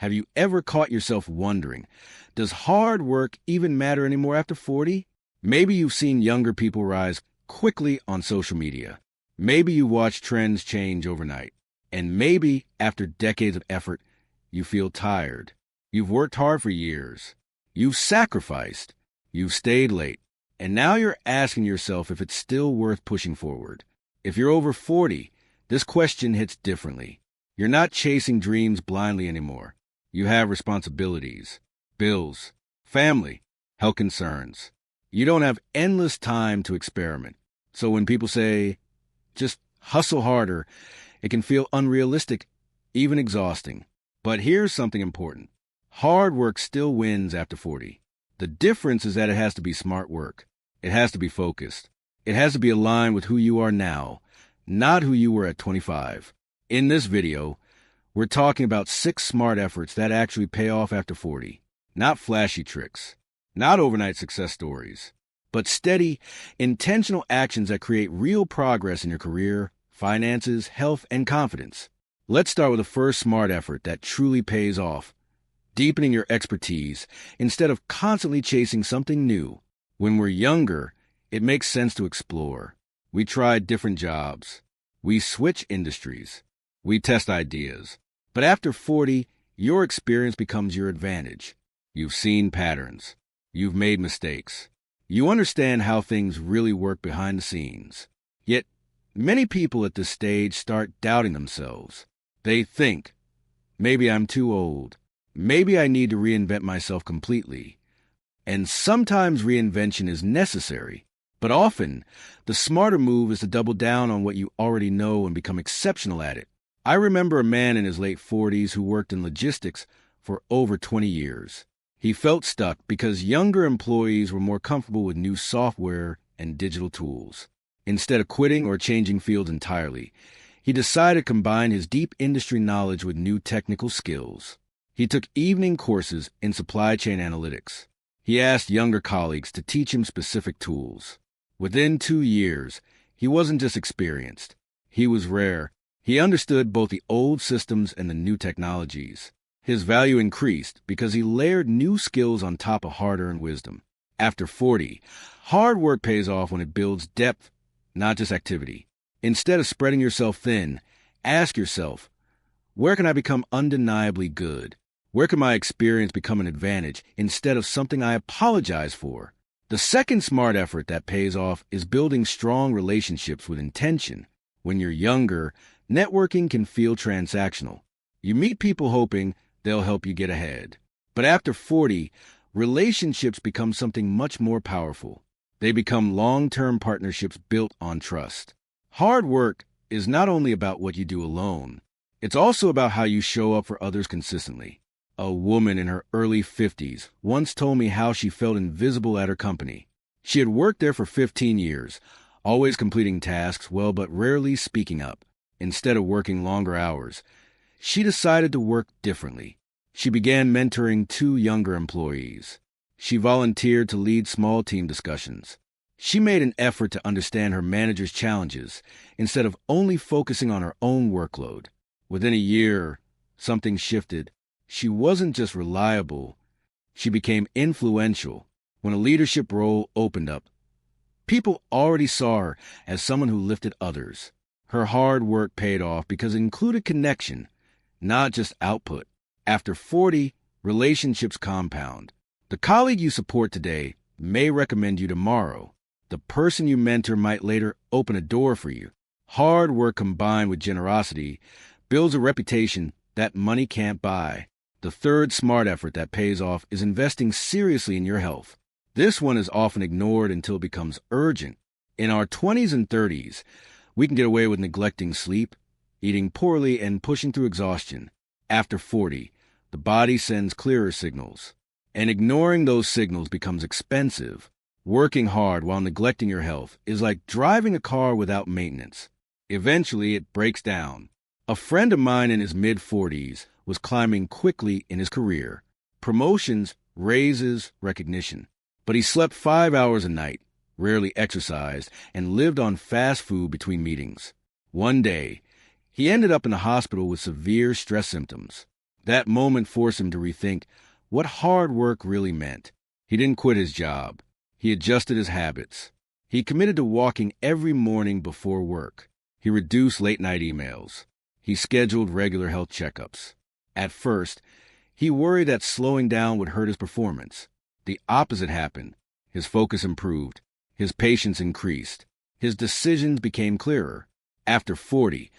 Have you ever caught yourself wondering, does hard work even matter anymore after 40? Maybe you've seen younger people rise quickly on social media. Maybe you watch trends change overnight. And maybe, after decades of effort, you feel tired. You've worked hard for years. You've sacrificed. You've stayed late. And now you're asking yourself if it's still worth pushing forward. If you're over 40, this question hits differently. You're not chasing dreams blindly anymore. You have responsibilities, bills, family, health concerns. You don't have endless time to experiment. So when people say, just hustle harder, it can feel unrealistic, even exhausting. But here's something important. Hard work still wins after 40. The difference is that it has to be smart work. It has to be focused. It has to be aligned with who you are now, not who you were at 25. In this video, we're talking about 6 smart efforts that actually pay off after 40. Not flashy tricks, not overnight success stories, but steady, intentional actions that create real progress in your career, finances, health, and confidence. Let's start with the first smart effort that truly pays off. Deepening your expertise instead of constantly chasing something new. When we're younger, it makes sense to explore. We try different jobs. We switch industries. We test ideas. But after 40, your experience becomes your advantage. You've seen patterns. You've made mistakes. You understand how things really work behind the scenes. Yet, many people at this stage start doubting themselves. They think, maybe I'm too old. Maybe I need to reinvent myself completely. And sometimes reinvention is necessary, but often the smarter move is to double down on what you already know and become exceptional at it. I remember a man in his late 40s who worked in logistics for over 20 years. He felt stuck because younger employees were more comfortable with new software and digital tools. Instead of quitting or changing fields entirely, he decided to combine his deep industry knowledge with new technical skills. He took evening courses in supply chain analytics. He asked younger colleagues to teach him specific tools. Within 2 years, he wasn't just experienced. He was rare. He understood both the old systems and the new technologies. His value increased because he layered new skills on top of hard-earned wisdom. After 40, hard work pays off when it builds depth, not just activity. Instead of spreading yourself thin, ask yourself, where can I become undeniably good? Where can my experience become an advantage instead of something I apologize for? The second smart effort that pays off is building strong relationships with intention. When you're younger, networking can feel transactional. You meet people hoping they'll help you get ahead. But after 40, relationships become something much more powerful. They become long-term partnerships built on trust. Hard work is not only about what you do alone. It's also about how you show up for others consistently. A woman in her early 50s once told me how she felt invisible at her company. She had worked there for 15 years, always completing tasks well but rarely speaking up. Instead of working longer hours, she decided to work differently. She began mentoring 2 younger employees. She volunteered to lead small team discussions. She made an effort to understand her manager's challenges instead of only focusing on her own workload. Within a year, something shifted. She wasn't just reliable, she became influential. When a leadership role opened up, people already saw her as someone who lifted others. Her hard work paid off because it included connection, not just output. After 40, relationships compound. The colleague you support today may recommend you tomorrow. The person you mentor might later open a door for you. Hard work combined with generosity builds a reputation that money can't buy. The third smart effort that pays off is investing seriously in your health. This one is often ignored until it becomes urgent. In our 20s and 30s, we can get away with neglecting sleep, eating poorly, and pushing through exhaustion. After 40, the body sends clearer signals, and ignoring those signals becomes expensive. Working hard while neglecting your health is like driving a car without maintenance. Eventually, it breaks down. A friend of mine in his mid-40s was climbing quickly in his career. Promotions, raises, recognition. But he slept 5 hours a night, rarely exercised, and lived on fast food between meetings. One day, he ended up in the hospital with severe stress symptoms. That moment forced him to rethink what hard work really meant. He didn't quit his job. He adjusted his habits. He committed to walking every morning before work. He reduced late-night emails. He scheduled regular health checkups. At first, he worried that slowing down would hurt his performance. The opposite happened. His focus improved. His patience increased. His decisions became clearer. After 40,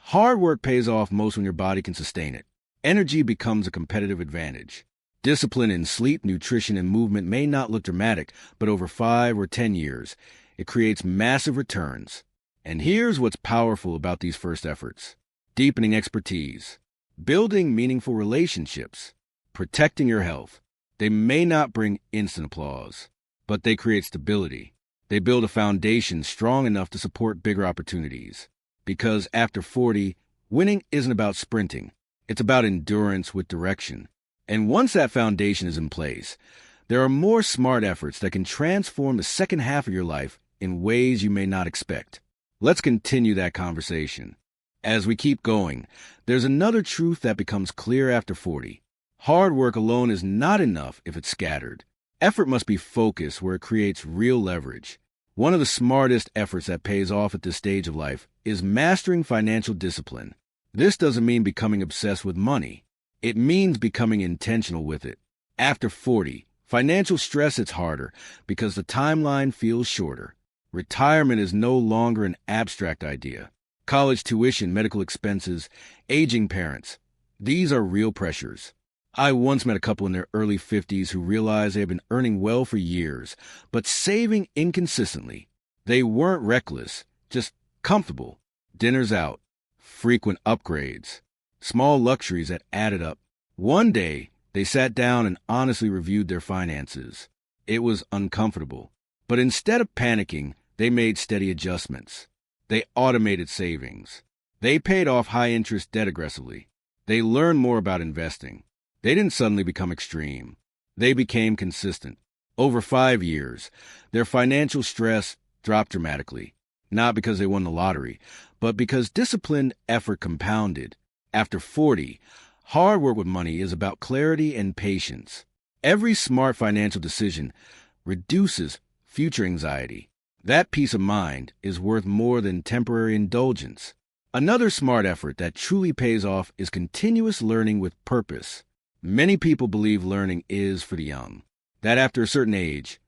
hard work pays off most when your body can sustain it. Energy becomes a competitive advantage. Discipline in sleep, nutrition, and movement may not look dramatic, but over 5 or 10 years, it creates massive returns. And here's what's powerful about these first efforts: deepening expertise, building meaningful relationships, protecting your health. They may not bring instant applause, but they create stability. They build a foundation strong enough to support bigger opportunities. Because after 40, winning isn't about sprinting. It's about endurance with direction. And once that foundation is in place, there are more smart efforts that can transform the second half of your life in ways you may not expect. Let's continue that conversation. As we keep going, there's another truth that becomes clear after 40. Hard work alone is not enough if it's scattered. Effort must be focused where it creates real leverage. One of the smartest efforts that pays off at this stage of life is mastering financial discipline. This doesn't mean becoming obsessed with money. It means becoming intentional with it. After 40, financial stress hits harder because the timeline feels shorter. Retirement is no longer an abstract idea. College tuition, medical expenses, aging parents, these are real pressures. I once met a couple in their early 50s who realized they had been earning well for years, but saving inconsistently. They weren't reckless, just comfortable. Dinners out, frequent upgrades, small luxuries that added up. One day, they sat down and honestly reviewed their finances. It was uncomfortable. But instead of panicking, they made steady adjustments. They automated savings. They paid off high-interest debt aggressively. They learned more about investing. They didn't suddenly become extreme. They became consistent. Over 5 years, their financial stress dropped dramatically, not because they won the lottery, but because disciplined effort compounded. After 40, hard work with money is about clarity and patience. Every smart financial decision reduces future anxiety. That peace of mind is worth more than temporary indulgence. Another smart effort that truly pays off is continuous learning with purpose. Many people believe learning is for the young, that after a certain age,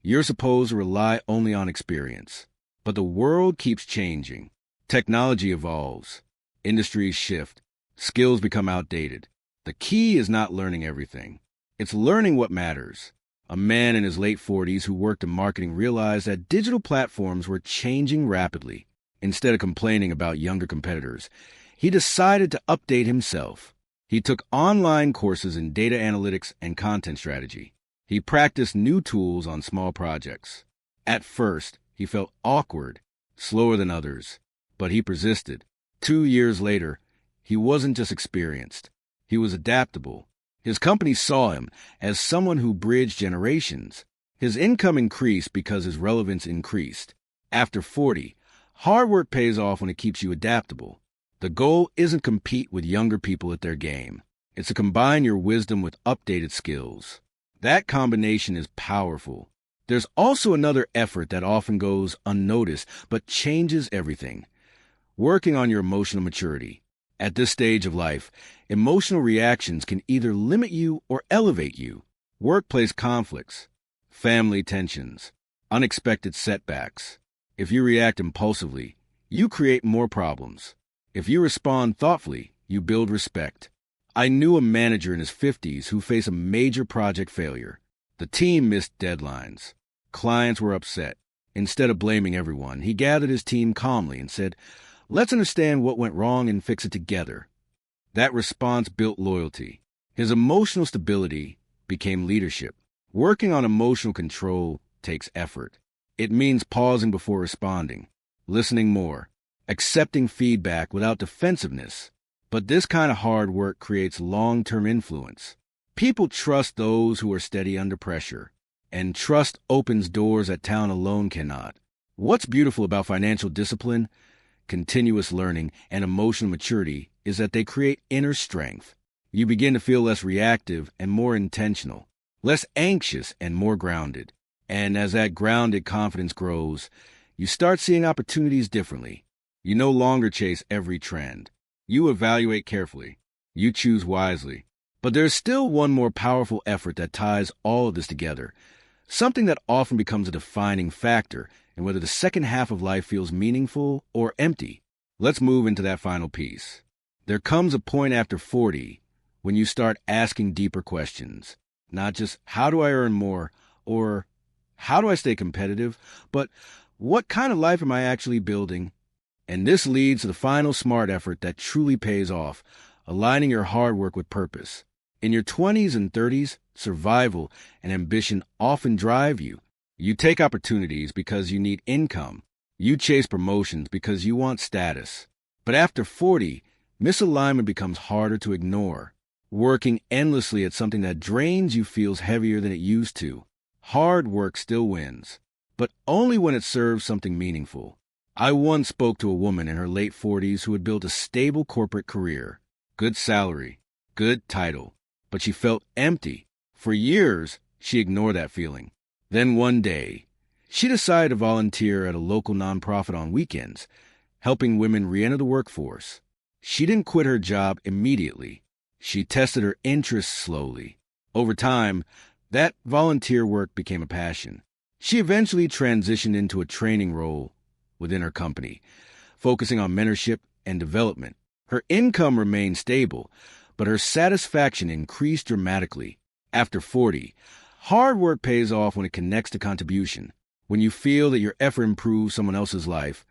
you're supposed to rely only on experience. But the world keeps changing. Technology evolves. Industries shift. Skills become outdated. The key is not learning everything. It's learning what matters. A man in his late 40s who worked in marketing realized that digital platforms were changing rapidly. Instead of complaining about younger competitors, he decided to update himself. He took online courses in data analytics and content strategy. He practiced new tools on small projects. At first, he felt awkward, slower than others, but he persisted. 2 years later, he wasn't just experienced. He was adaptable. His company saw him as someone who bridged generations. His income increased because his relevance increased. After 40, hard work pays off when it keeps you adaptable. The goal isn't compete with younger people at their game. It's to combine your wisdom with updated skills. That combination is powerful. There's also another effort that often goes unnoticed but changes everything: working on your emotional maturity. At this stage of life, emotional reactions can either limit you or elevate you. Workplace conflicts, family tensions, unexpected setbacks. If you react impulsively, you create more problems. If you respond thoughtfully, you build respect. I knew a manager in his 50s who faced a major project failure. The team missed deadlines. Clients were upset. Instead of blaming everyone, he gathered his team calmly and said, "Let's understand what went wrong and fix it together." That response built loyalty. His emotional stability became leadership. Working on emotional control takes effort. It means pausing before responding, listening more, accepting feedback without defensiveness. But this kind of hard work creates long-term influence. People trust those who are steady under pressure, and trust opens doors that talent alone cannot. What's beautiful about financial discipline, continuous learning, and emotional maturity is that they create inner strength. You begin to feel less reactive and more intentional, less anxious and more grounded. And as that grounded confidence grows, you start seeing opportunities differently. You no longer chase every trend. You evaluate carefully. You choose wisely. But there's still one more powerful effort that ties all of this together, something that often becomes a defining factor in whether the second half of life feels meaningful or empty. Let's move into that final piece. There comes a point after 40 when you start asking deeper questions. Not just, how do I earn more? Or, how do I stay competitive? But, what kind of life am I actually building? And this leads to the final smart effort that truly pays off, aligning your hard work with purpose. In your 20s and 30s, survival and ambition often drive you. You take opportunities because you need income. You chase promotions because you want status. But after 40, misalignment becomes harder to ignore. Working endlessly at something that drains you feels heavier than it used to. Hard work still wins, but only when it serves something meaningful. I once spoke to a woman in her late 40s who had built a stable corporate career, good salary, good title, but she felt empty. For years, she ignored that feeling. Then one day, she decided to volunteer at a local nonprofit on weekends, helping women re-enter the workforce. She didn't quit her job immediately. She tested her interests slowly. Over time, that volunteer work became a passion. She eventually transitioned into a training role within her company, focusing on mentorship and development. Her income remained stable, but her satisfaction increased dramatically. After 40, hard work pays off when it connects to contribution. When you feel that your effort improves someone else's life,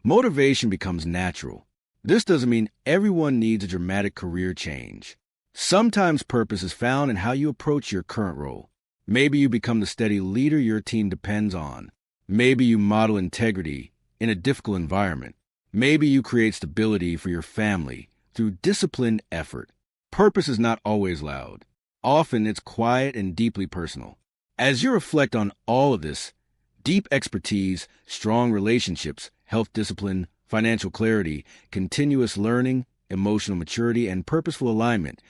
motivation becomes natural. This doesn't mean everyone needs a dramatic career change. Sometimes purpose is found in how you approach your current role. Maybe you become the steady leader your team depends on. Maybe you model integrity in a difficult environment. Maybe you create stability for your family through disciplined effort. Purpose is not always loud. Often it's quiet and deeply personal. As you reflect on all of this, deep expertise, strong relationships, health discipline, financial clarity, continuous learning, emotional maturity, and purposeful alignment,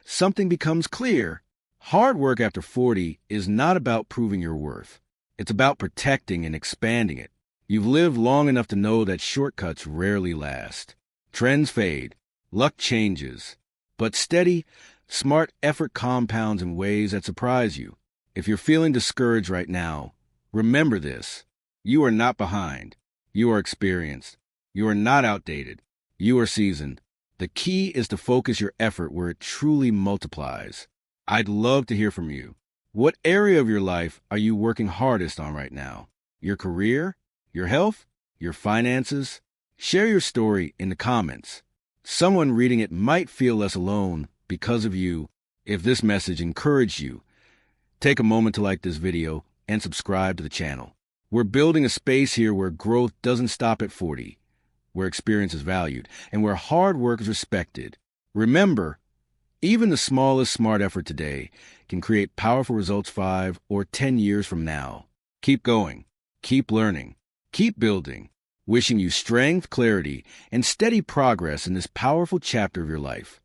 something becomes clear. Hard work after 40 is not about proving your worth. It's about protecting and expanding it. You've lived long enough to know that shortcuts rarely last. Trends fade, luck changes, but steady, smart effort compounds in ways that surprise you. If you're feeling discouraged right now, remember this. You are not behind. You are experienced. You are not outdated. You are seasoned. The key is to focus your effort where it truly multiplies. I'd love to hear from you. What area of your life are you working hardest on right now? Your career? Your health? Your finances? Share your story in the comments. Someone reading it might feel less alone because of you. If this message encouraged you, take a moment to like this video and subscribe to the channel. We're building a space here where growth doesn't stop at 40, where experience is valued, and where hard work is respected. Remember, even the smallest smart effort today can create powerful results 5 or 10 years from now. Keep going, keep learning, keep building. Wishing you strength, clarity, and steady progress in this powerful chapter of your life.